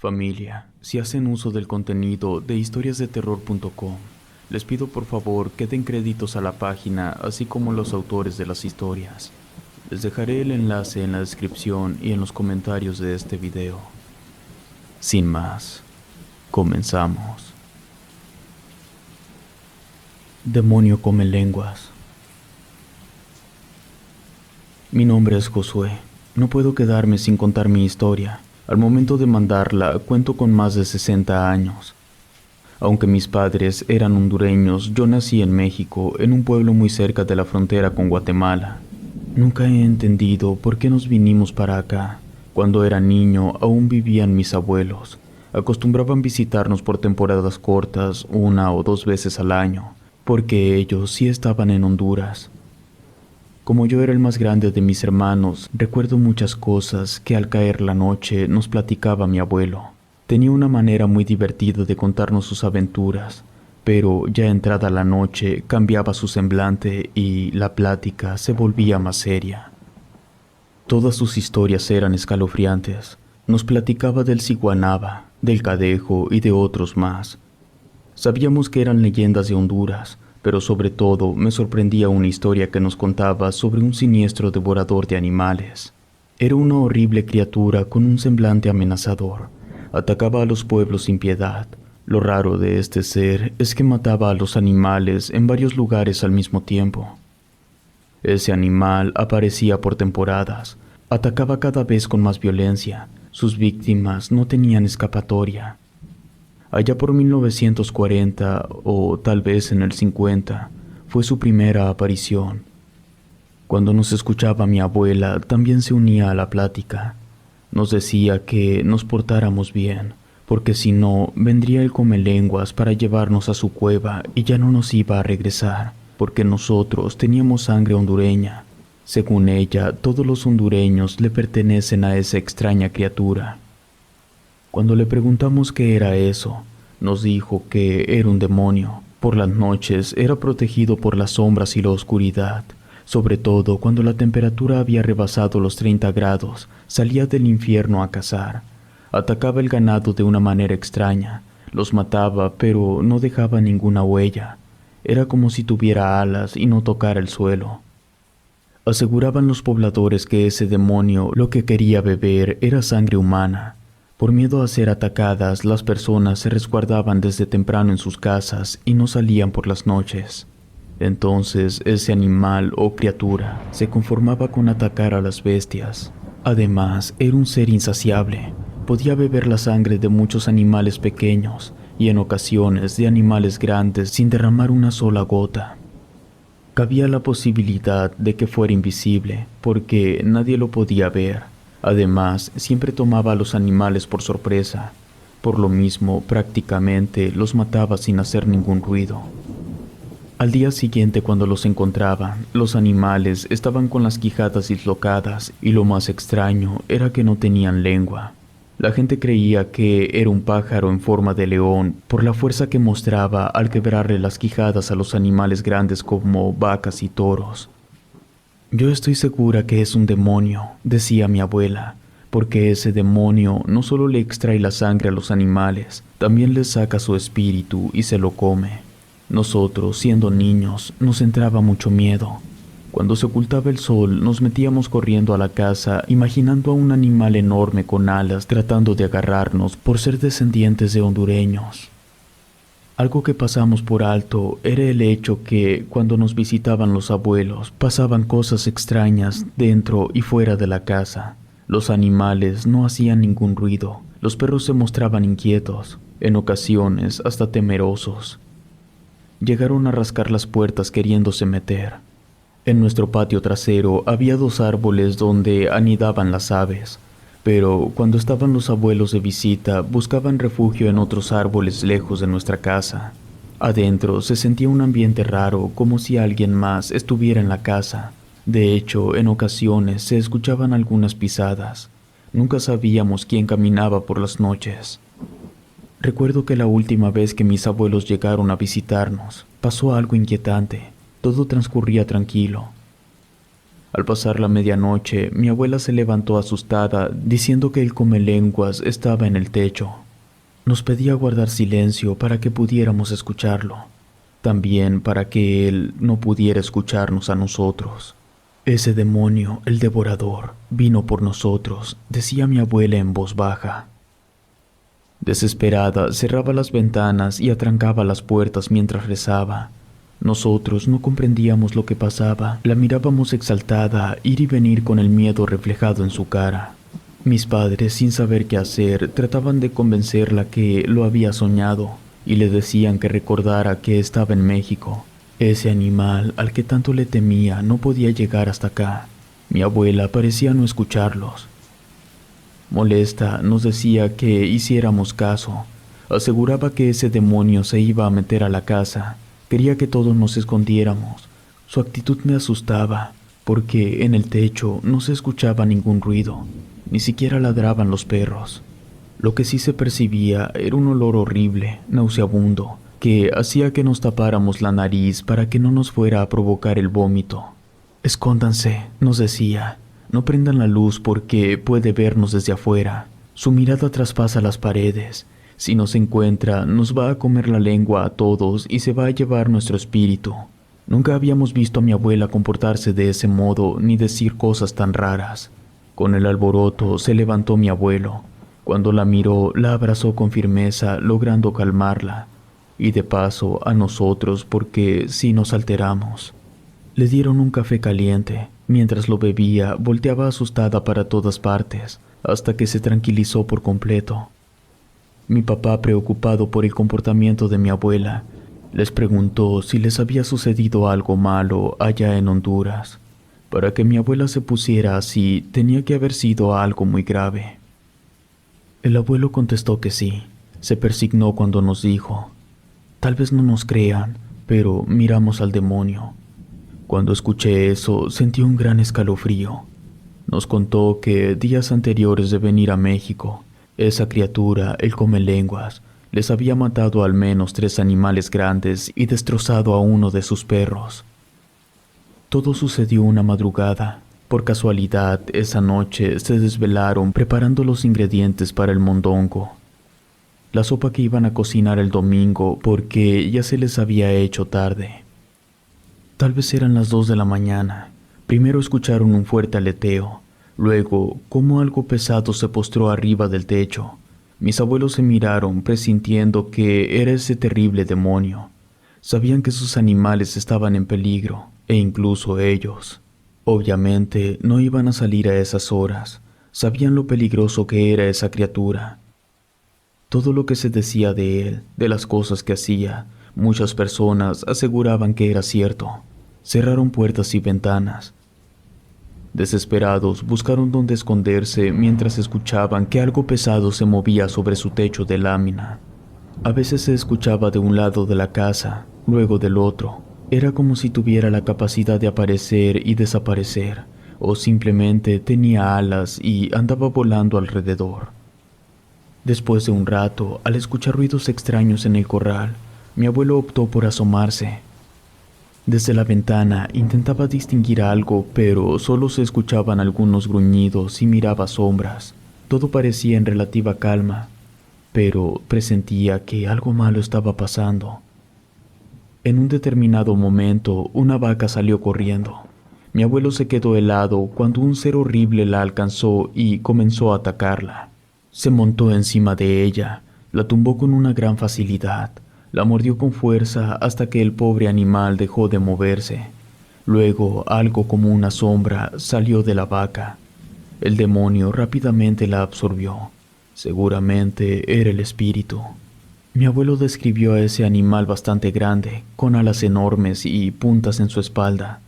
Familia, si hacen uso del contenido de historiasdeterror.com, les pido por favor que den créditos a la página, así como los autores de las historias. Les dejaré el enlace en la descripción y en los comentarios de este video. Sin más, comenzamos. Demonio come lenguas. Mi nombre es Josué. No puedo quedarme sin contar mi historia. Al momento de mandarla, cuento con más de 60 años. Aunque mis padres eran hondureños, yo nací en México, en un pueblo muy cerca de la frontera con Guatemala. Nunca he entendido por qué nos vinimos para acá. Cuando era niño, aún vivían mis abuelos. Acostumbraban visitarnos por temporadas cortas, 1 o 2 veces al año, porque ellos sí estaban en Honduras. Como yo era el más grande de mis hermanos, recuerdo muchas cosas que al caer la noche nos platicaba mi abuelo. Tenía una manera muy divertida de contarnos sus aventuras, pero ya entrada la noche cambiaba su semblante y la plática se volvía más seria. Todas sus historias eran escalofriantes. Nos platicaba del Ciguanaba, del Cadejo y de otros más. Sabíamos que eran leyendas de Honduras, pero sobre todo me sorprendía una historia que nos contaba sobre un siniestro devorador de animales. Era una horrible criatura con un semblante amenazador. Atacaba a los pueblos sin piedad. Lo raro de este ser es que mataba a los animales en varios lugares al mismo tiempo. Ese animal aparecía por temporadas. Atacaba cada vez con más violencia. Sus víctimas no tenían escapatoria. Allá por 1940 o tal vez en el 50 fue su primera aparición. Cuando nos escuchaba mi abuela también se unía a la plática. Nos decía que nos portáramos bien, porque si no vendría el comelenguas para llevarnos a su cueva y ya no nos iba a regresar, porque nosotros teníamos sangre hondureña. Según ella, todos los hondureños le pertenecen a esa extraña criatura. Cuando le preguntamos qué era eso, nos dijo que era un demonio. Por las noches era protegido por las sombras y la oscuridad. Sobre todo cuando la temperatura había rebasado los 30 grados, salía del infierno a cazar. Atacaba el ganado de una manera extraña. Los mataba, pero no dejaba ninguna huella. Era como si tuviera alas y no tocara el suelo. Aseguraban los pobladores que ese demonio lo que quería beber era sangre humana. Por miedo a ser atacadas, las personas se resguardaban desde temprano en sus casas y no salían por las noches. Entonces, ese animal o criatura se conformaba con atacar a las bestias. Además, era un ser insaciable. Podía beber la sangre de muchos animales pequeños y en ocasiones de animales grandes sin derramar una sola gota. Cabía la posibilidad de que fuera invisible, porque nadie lo podía ver. Además, siempre tomaba a los animales por sorpresa. Por lo mismo, prácticamente los mataba sin hacer ningún ruido. Al día siguiente, cuando los encontraba, los animales estaban con las quijadas dislocadas y lo más extraño era que no tenían lengua. La gente creía que era un pájaro en forma de león por la fuerza que mostraba al quebrarle las quijadas a los animales grandes como vacas y toros. Yo estoy segura que es un demonio, decía mi abuela, porque ese demonio no solo le extrae la sangre a los animales, también les saca su espíritu y se lo come. Nosotros, siendo niños, nos entraba mucho miedo. Cuando se ocultaba el sol, nos metíamos corriendo a la casa, imaginando a un animal enorme con alas tratando de agarrarnos por ser descendientes de hondureños. Algo que pasamos por alto era el hecho que, cuando nos visitaban los abuelos, pasaban cosas extrañas dentro y fuera de la casa. Los animales no hacían ningún ruido, los perros se mostraban inquietos, en ocasiones hasta temerosos. Llegaron a rascar las puertas queriéndose meter. En nuestro patio trasero había 2 árboles donde anidaban las aves. Pero cuando estaban los abuelos de visita, buscaban refugio en otros árboles lejos de nuestra casa. Adentro se sentía un ambiente raro, como si alguien más estuviera en la casa. De hecho, en ocasiones se escuchaban algunas pisadas. Nunca sabíamos quién caminaba por las noches. Recuerdo que la última vez que mis abuelos llegaron a visitarnos, pasó algo inquietante. Todo transcurría tranquilo. Al pasar la medianoche, mi abuela se levantó asustada, diciendo que el comelenguas estaba en el techo. Nos pedía guardar silencio para que pudiéramos escucharlo, también para que él no pudiera escucharnos a nosotros. Ese demonio, el devorador, vino por nosotros, decía mi abuela en voz baja. Desesperada, cerraba las ventanas y atrancaba las puertas mientras rezaba. Nosotros no comprendíamos lo que pasaba, la mirábamos exaltada, ir y venir con el miedo reflejado en su cara. Mis padres, sin saber qué hacer, trataban de convencerla que lo había soñado, y le decían que recordara que estaba en México. Ese animal al que tanto le temía no podía llegar hasta acá. Mi abuela parecía no escucharlos. Molesta, nos decía que hiciéramos caso. Aseguraba que ese demonio se iba a meter a la casa. Quería que todos nos escondiéramos. Su actitud me asustaba, porque en el techo no se escuchaba ningún ruido, ni siquiera ladraban los perros. Lo que sí se percibía era un olor horrible, nauseabundo, que hacía que nos tapáramos la nariz para que no nos fuera a provocar el vómito. «Escóndanse», nos decía. «No prendan la luz porque puede vernos desde afuera. Su mirada traspasa las paredes. Si nos encuentra, nos va a comer la lengua a todos y se va a llevar nuestro espíritu». Nunca habíamos visto a mi abuela comportarse de ese modo ni decir cosas tan raras. Con el alboroto se levantó mi abuelo. Cuando la miró, la abrazó con firmeza, logrando calmarla. Y de paso a nosotros porque sí nos alteramos. Le dieron un café caliente. Mientras lo bebía, volteaba asustada para todas partes, hasta que se tranquilizó por completo. Mi papá, preocupado por el comportamiento de mi abuela, les preguntó si les había sucedido algo malo allá en Honduras. Para que mi abuela se pusiera así, tenía que haber sido algo muy grave. El abuelo contestó que sí. Se persignó cuando nos dijo: «Tal vez no nos crean, pero miramos al demonio». Cuando escuché eso, sentí un gran escalofrío. Nos contó que días anteriores de venir a México, esa criatura, el comelenguas, les había matado al menos 3 animales grandes y destrozado a uno de sus perros. Todo sucedió una madrugada. Por casualidad, esa noche se desvelaron preparando los ingredientes para el mondongo, la sopa que iban a cocinar el domingo porque ya se les había hecho tarde. Tal vez eran las 2 de la mañana. Primero escucharon un fuerte aleteo, luego como algo pesado se postró arriba del techo. Mis abuelos se miraron presintiendo que era ese terrible demonio. Sabían que sus animales estaban en peligro, e incluso ellos. Obviamente no iban a salir a esas horas. Sabían lo peligroso que era esa criatura. Todo lo que se decía de él, de las cosas que hacía, muchas personas aseguraban que era cierto. Cerraron puertas y ventanas. Desesperados, buscaron dónde esconderse mientras escuchaban que algo pesado se movía sobre su techo de lámina. A veces se escuchaba de un lado de la casa, luego del otro. Era como si tuviera la capacidad de aparecer y desaparecer, o simplemente tenía alas y andaba volando alrededor. Después de un rato, al escuchar ruidos extraños en el corral, mi abuelo optó por asomarse. Desde la ventana intentaba distinguir algo, pero solo se escuchaban algunos gruñidos y miraba sombras. Todo parecía en relativa calma, pero presentía que algo malo estaba pasando. En un determinado momento, una vaca salió corriendo. Mi abuelo se quedó helado cuando un ser horrible la alcanzó y comenzó a atacarla. Se montó encima de ella, la tumbó con una gran facilidad. La mordió con fuerza hasta que el pobre animal dejó de moverse. Luego, algo como una sombra salió de la vaca. El demonio rápidamente la absorbió. Seguramente era el espíritu. Mi abuelo describió a ese animal bastante grande, con alas enormes y puntas en su espalda.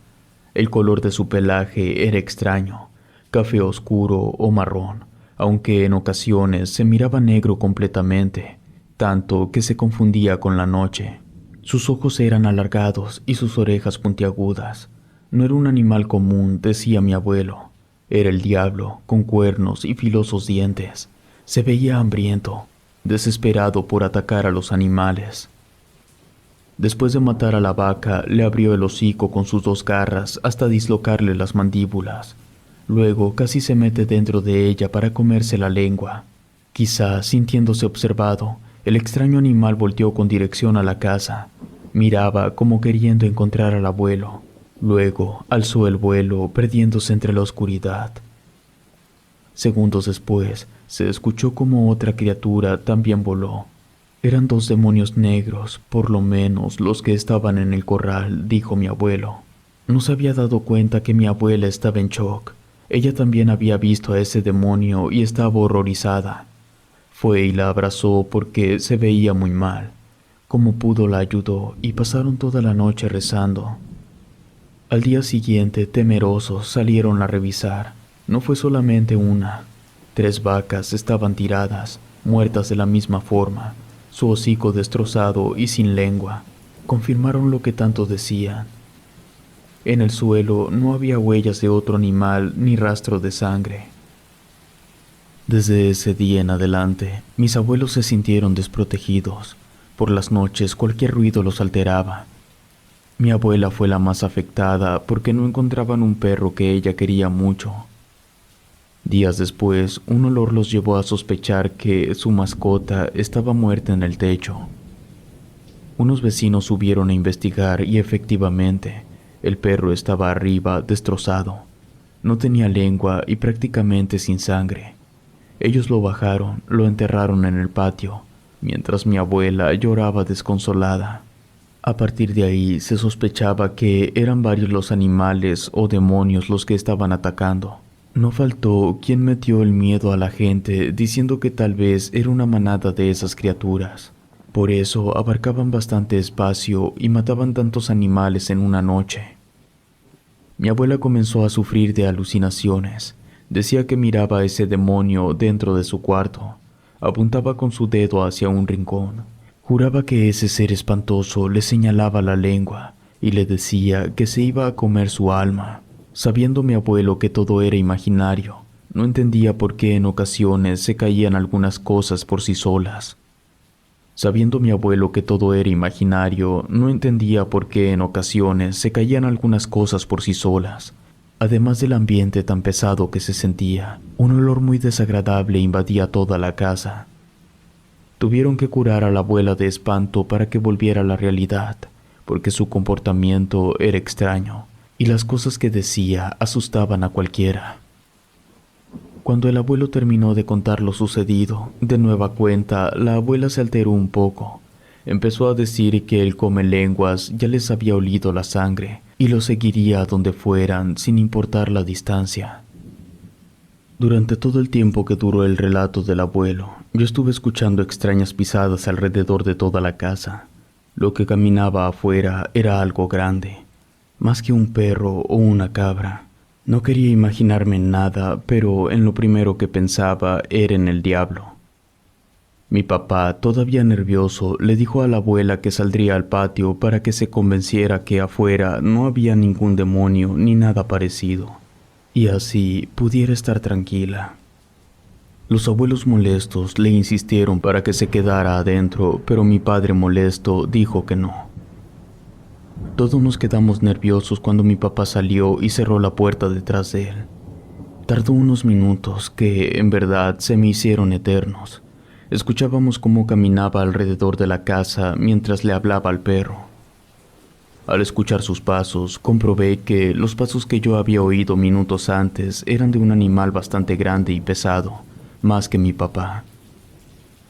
El color de su pelaje era extraño, café oscuro o marrón, aunque en ocasiones se miraba negro completamente, tanto que se confundía con la noche. Sus ojos eran alargados y sus orejas puntiagudas. No era un animal común, decía mi abuelo. Era el diablo, con cuernos y filosos dientes. Se veía hambriento, desesperado por atacar a los animales. Después de matar a la vaca, le abrió el hocico con sus 2 garras hasta dislocarle las mandíbulas. Luego casi se mete dentro de ella para comerse la lengua. Quizá, sintiéndose observado, el extraño animal volteó con dirección a la casa. Miraba como queriendo encontrar al abuelo. Luego alzó el vuelo, perdiéndose entre la oscuridad. Segundos después, se escuchó como otra criatura también voló. Eran 2 demonios negros, por lo menos los que estaban en el corral, dijo mi abuelo. No se había dado cuenta que mi abuela estaba en shock. Ella también había visto a ese demonio y estaba horrorizada. Fue y la abrazó porque se veía muy mal. Como pudo la ayudó y pasaron toda la noche rezando. Al día siguiente, temerosos, salieron a revisar. No fue solamente una. 3 vacas estaban tiradas, muertas de la misma forma, su hocico destrozado y sin lengua. Confirmaron lo que tanto decían. En el suelo no había huellas de otro animal ni rastro de sangre. Desde ese día en adelante, mis abuelos se sintieron desprotegidos. Por las noches cualquier ruido los alteraba. Mi abuela fue la más afectada porque no encontraban un perro que ella quería mucho. Días después, un olor los llevó a sospechar que su mascota estaba muerta en el techo. Unos vecinos subieron a investigar y efectivamente, el perro estaba arriba, destrozado. No tenía lengua y prácticamente sin sangre. Ellos lo bajaron, lo enterraron en el patio, mientras mi abuela lloraba desconsolada. A partir de ahí se sospechaba que eran varios los animales o demonios los que estaban atacando. No faltó quien metió el miedo a la gente diciendo que tal vez era una manada de esas criaturas. Por eso abarcaban bastante espacio y mataban tantos animales en una noche. Mi abuela comenzó a sufrir de alucinaciones. Decía que miraba a ese demonio dentro de su cuarto. Apuntaba con su dedo hacia un rincón. Juraba que ese ser espantoso le señalaba la lengua y le decía que se iba a comer su alma. Sabiendo mi abuelo que todo era imaginario, no entendía por qué en ocasiones se caían algunas cosas por sí solas. Sabiendo mi abuelo que todo era imaginario, no entendía por qué en ocasiones se caían algunas cosas por sí solas. Además del ambiente tan pesado que se sentía, un olor muy desagradable invadía toda la casa. Tuvieron que curar a la abuela de espanto para que volviera a la realidad, porque su comportamiento era extraño, y las cosas que decía asustaban a cualquiera. Cuando el abuelo terminó de contar lo sucedido, de nueva cuenta, la abuela se alteró un poco. Empezó a decir que el comelenguas ya les había olido la sangre y lo seguiría a donde fueran sin importar la distancia. Durante todo el tiempo que duró el relato del abuelo, yo estuve escuchando extrañas pisadas alrededor de toda la casa. Lo que caminaba afuera era algo grande, más que un perro o una cabra. No quería imaginarme en nada, pero en lo primero que pensaba era en el diablo. Mi papá, todavía nervioso, le dijo a la abuela que saldría al patio para que se convenciera que afuera no había ningún demonio ni nada parecido, y así pudiera estar tranquila. Los abuelos molestos le insistieron para que se quedara adentro, pero mi padre molesto dijo que no. Todos nos quedamos nerviosos cuando mi papá salió y cerró la puerta detrás de él. Tardó unos minutos que, en verdad, se me hicieron eternos. Escuchábamos cómo caminaba alrededor de la casa mientras le hablaba al perro. Al escuchar sus pasos, comprobé que los pasos que yo había oído minutos antes eran de un animal bastante grande y pesado, más que mi papá.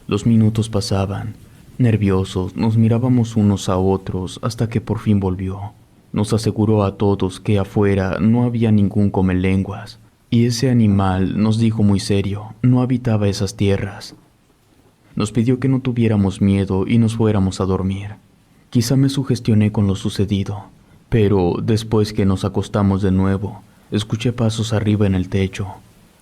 Los minutos pasaban. Nerviosos, nos mirábamos unos a otros hasta que por fin volvió. Nos aseguró a todos que afuera no había ningún comelenguas, y ese animal, nos dijo muy serio, no habitaba esas tierras. Nos pidió que no tuviéramos miedo y nos fuéramos a dormir. Quizá me sugestioné con lo sucedido, pero después que nos acostamos de nuevo, escuché pasos arriba en el techo.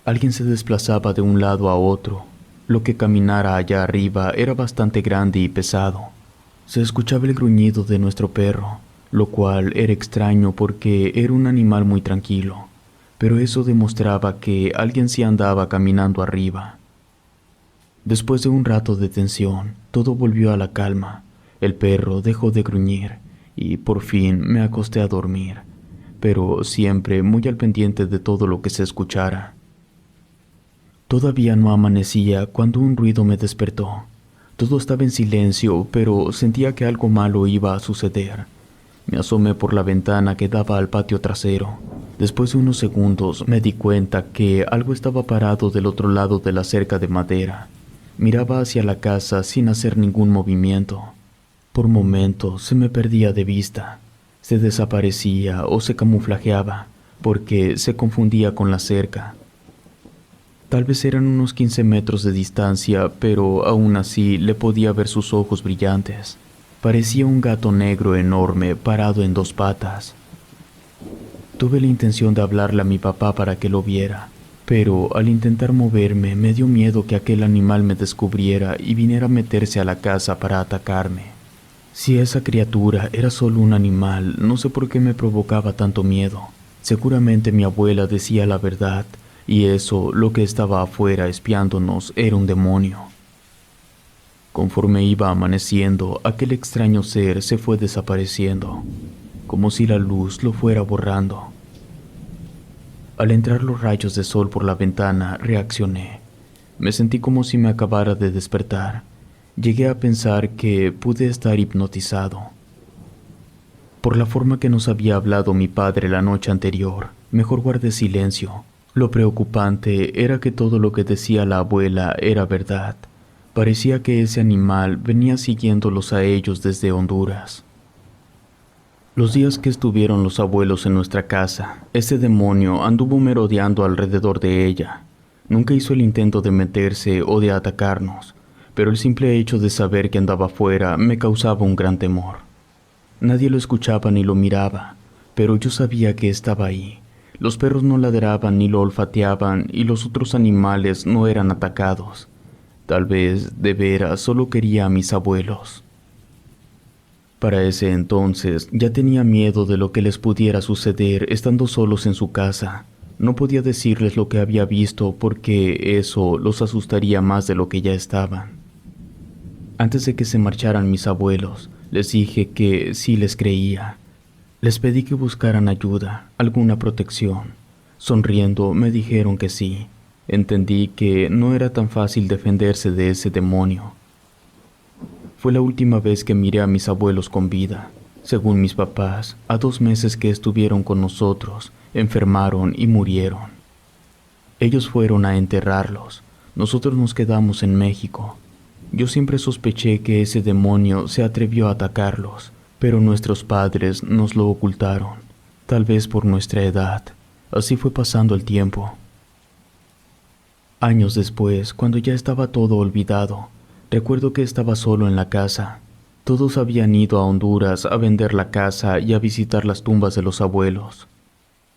Alguien se desplazaba de un lado a otro. Lo que caminara allá arriba era bastante grande y pesado. Se escuchaba el gruñido de nuestro perro, lo cual era extraño porque era un animal muy tranquilo, pero eso demostraba que alguien sí andaba caminando arriba. Después de un rato de tensión, todo volvió a la calma. El perro dejó de gruñir y por fin me acosté a dormir, pero siempre muy al pendiente de todo lo que se escuchara. Todavía no amanecía cuando un ruido me despertó. Todo estaba en silencio, pero sentía que algo malo iba a suceder. Me asomé por la ventana que daba al patio trasero. Después de unos segundos me di cuenta que algo estaba parado del otro lado de la cerca de madera. Miraba hacia la casa sin hacer ningún movimiento. Por momentos se me perdía de vista. Se desaparecía o se camuflajeaba porque se confundía con la cerca. Tal vez eran unos 15 metros de distancia, pero aún así le podía ver sus ojos brillantes. Parecía un gato negro enorme parado en dos patas. Tuve la intención de hablarle a mi papá para que lo viera, pero al intentar moverme me dio miedo que aquel animal me descubriera y viniera a meterse a la casa para atacarme. Si esa criatura era solo un animal, no sé por qué me provocaba tanto miedo. Seguramente mi abuela decía la verdad, y eso, lo que estaba afuera espiándonos, era un demonio. Conforme iba amaneciendo, aquel extraño ser se fue desapareciendo, como si la luz lo fuera borrando. Al entrar los rayos de sol por la ventana, reaccioné. Me sentí como si me acabara de despertar. Llegué a pensar que pude estar hipnotizado. Por la forma que nos había hablado mi padre la noche anterior, mejor guardé silencio. Lo preocupante era que todo lo que decía la abuela era verdad. Parecía que ese animal venía siguiéndolos a ellos desde Honduras. Los días que estuvieron los abuelos en nuestra casa, ese demonio anduvo merodeando alrededor de ella. Nunca hizo el intento de meterse o de atacarnos, pero el simple hecho de saber que andaba afuera me causaba un gran temor. Nadie lo escuchaba ni lo miraba, pero yo sabía que estaba ahí. Los perros no ladraban ni lo olfateaban y los otros animales no eran atacados. Tal vez, de veras, solo quería a mis abuelos. Para ese entonces ya tenía miedo de lo que les pudiera suceder estando solos en su casa. No podía decirles lo que había visto porque eso los asustaría más de lo que ya estaban. Antes de que se marcharan mis abuelos, les dije que sí les creía. Les pedí que buscaran ayuda, alguna protección. Sonriendo me dijeron que sí. Entendí que no era tan fácil defenderse de ese demonio. Fue la última vez que miré a mis abuelos con vida. Según mis papás, a 2 meses que estuvieron con nosotros, enfermaron y murieron. Ellos fueron a enterrarlos. Nosotros nos quedamos en México. Yo siempre sospeché que ese demonio se atrevió a atacarlos, pero nuestros padres nos lo ocultaron, tal vez por nuestra edad. Así fue pasando el tiempo. Años después, cuando ya estaba todo olvidado, recuerdo que estaba solo en la casa. Todos habían ido a Honduras a vender la casa y a visitar las tumbas de los abuelos.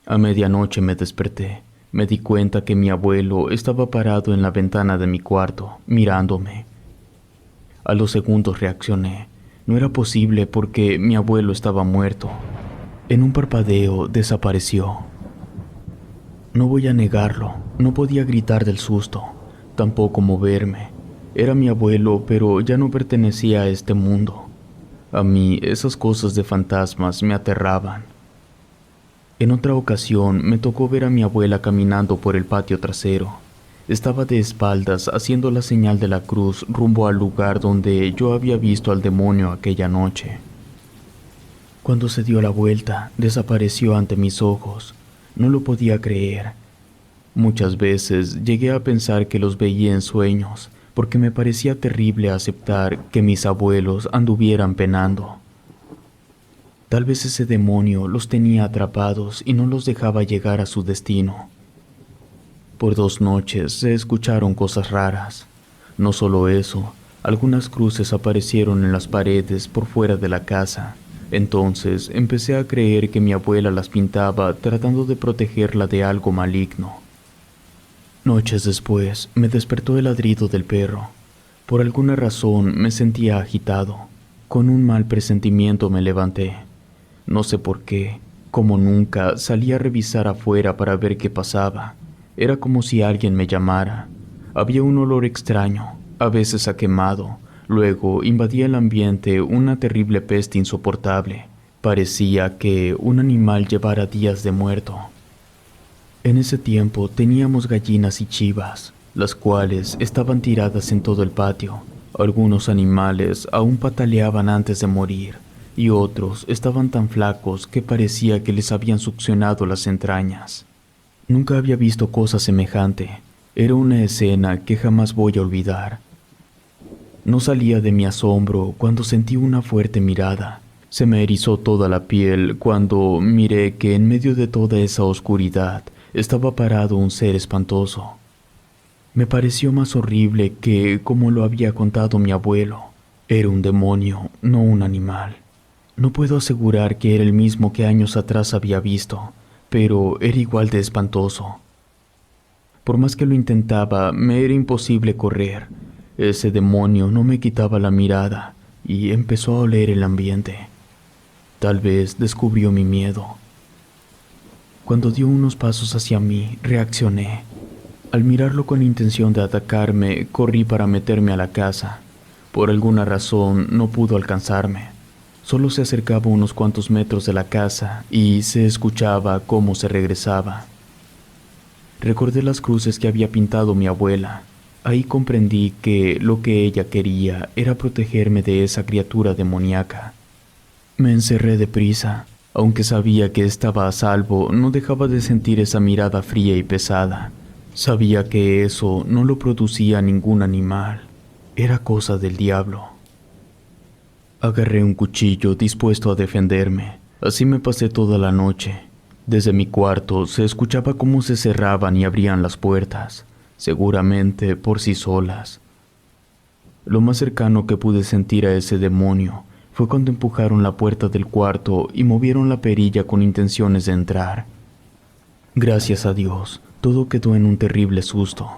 A medianoche me desperté. Me di cuenta que mi abuelo estaba parado en la ventana de mi cuarto, mirándome. A los segundos reaccioné. No era posible porque mi abuelo estaba muerto. En un parpadeo desapareció. No voy a negarlo, no podía gritar del susto, tampoco moverme. Era mi abuelo, pero ya no pertenecía a este mundo. A mí esas cosas de fantasmas me aterraban. En otra ocasión me tocó ver a mi abuela caminando por el patio trasero. Estaba de espaldas haciendo la señal de la cruz rumbo al lugar donde yo había visto al demonio aquella noche. Cuando se dio la vuelta, desapareció ante mis ojos. No lo podía creer. Muchas veces llegué a pensar que los veía en sueños, porque me parecía terrible aceptar que mis abuelos anduvieran penando. Tal vez ese demonio los tenía atrapados y no los dejaba llegar a su destino. Por 2 noches se escucharon cosas raras. No solo eso, algunas cruces aparecieron en las paredes por fuera de la casa. Entonces empecé a creer que mi abuela las pintaba tratando de protegerla de algo maligno. Noches después me despertó el ladrido del perro. Por alguna razón me sentía agitado. Con un mal presentimiento me levanté. No sé por qué, como nunca, salí a revisar afuera para ver qué pasaba. Era como si alguien me llamara. Había un olor extraño, a veces a quemado, Luego invadía el ambiente una terrible peste insoportable. Parecía que un animal llevara días de muerto. En ese tiempo teníamos gallinas y chivas, las cuales estaban tiradas en todo el patio. Algunos animales aún pataleaban antes de morir, y otros estaban tan flacos que parecía que les habían succionado las entrañas. Nunca había visto cosa semejante. Era una escena que jamás voy a olvidar. No salía de mi asombro cuando sentí una fuerte mirada. Se me erizó toda la piel cuando miré que en medio de toda esa oscuridad estaba parado un ser espantoso. Me pareció más horrible que como lo había contado mi abuelo. Era un demonio, no un animal. No puedo asegurar que era el mismo que años atrás había visto, pero era igual de espantoso. Por más que lo intentaba, me era imposible correr. Ese demonio no me quitaba la mirada y empezó a oler el ambiente. Tal vez descubrió mi miedo. Cuando dio unos pasos hacia mí, reaccioné. Al mirarlo con intención de atacarme, corrí para meterme a la casa. Por alguna razón no pudo alcanzarme. Solo se acercaba unos cuantos metros de la casa y se escuchaba cómo se regresaba. Recordé las cruces que había pintado mi abuela. Ahí comprendí que lo que ella quería era protegerme de esa criatura demoníaca. Me encerré deprisa. Aunque sabía que estaba a salvo, no dejaba de sentir esa mirada fría y pesada. Sabía que eso no lo producía ningún animal. Era cosa del diablo. Agarré un cuchillo dispuesto a defenderme. Así me pasé toda la noche. Desde mi cuarto se escuchaba cómo se cerraban y abrían las puertas, seguramente por sí solas. Lo más cercano que pude sentir a ese demonio fue cuando empujaron la puerta del cuarto y movieron la perilla con intenciones de entrar. Gracias a Dios, todo quedó en un terrible susto,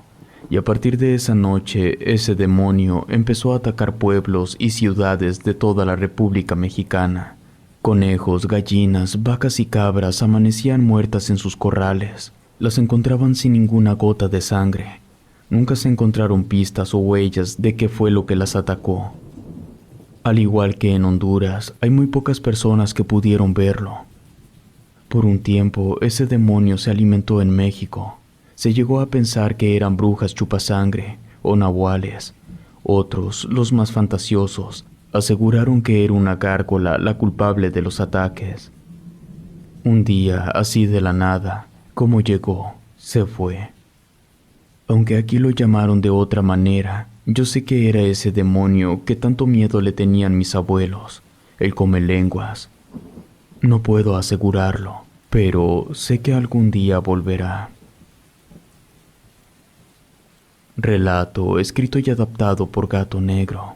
y a partir de esa noche ese demonio empezó a atacar pueblos y ciudades de toda la República Mexicana. Conejos, gallinas, vacas y cabras amanecían muertas en sus corrales. Las encontraban sin ninguna gota de sangre. Nunca se encontraron pistas o huellas de qué fue lo que las atacó. Al igual que en Honduras, hay muy pocas personas que pudieron verlo. Por un tiempo, ese demonio se alimentó en México. Se llegó a pensar que eran brujas chupasangre o nahuales. Otros, los más fantasiosos, aseguraron que era una gárgola la culpable de los ataques. Un día, así de la nada, como llegó, se fue. Aunque aquí lo llamaron de otra manera, yo sé que era ese demonio que tanto miedo le tenían mis abuelos, el comelenguas. No puedo asegurarlo, pero sé que algún día volverá. Relato escrito y adaptado por Gato Negro.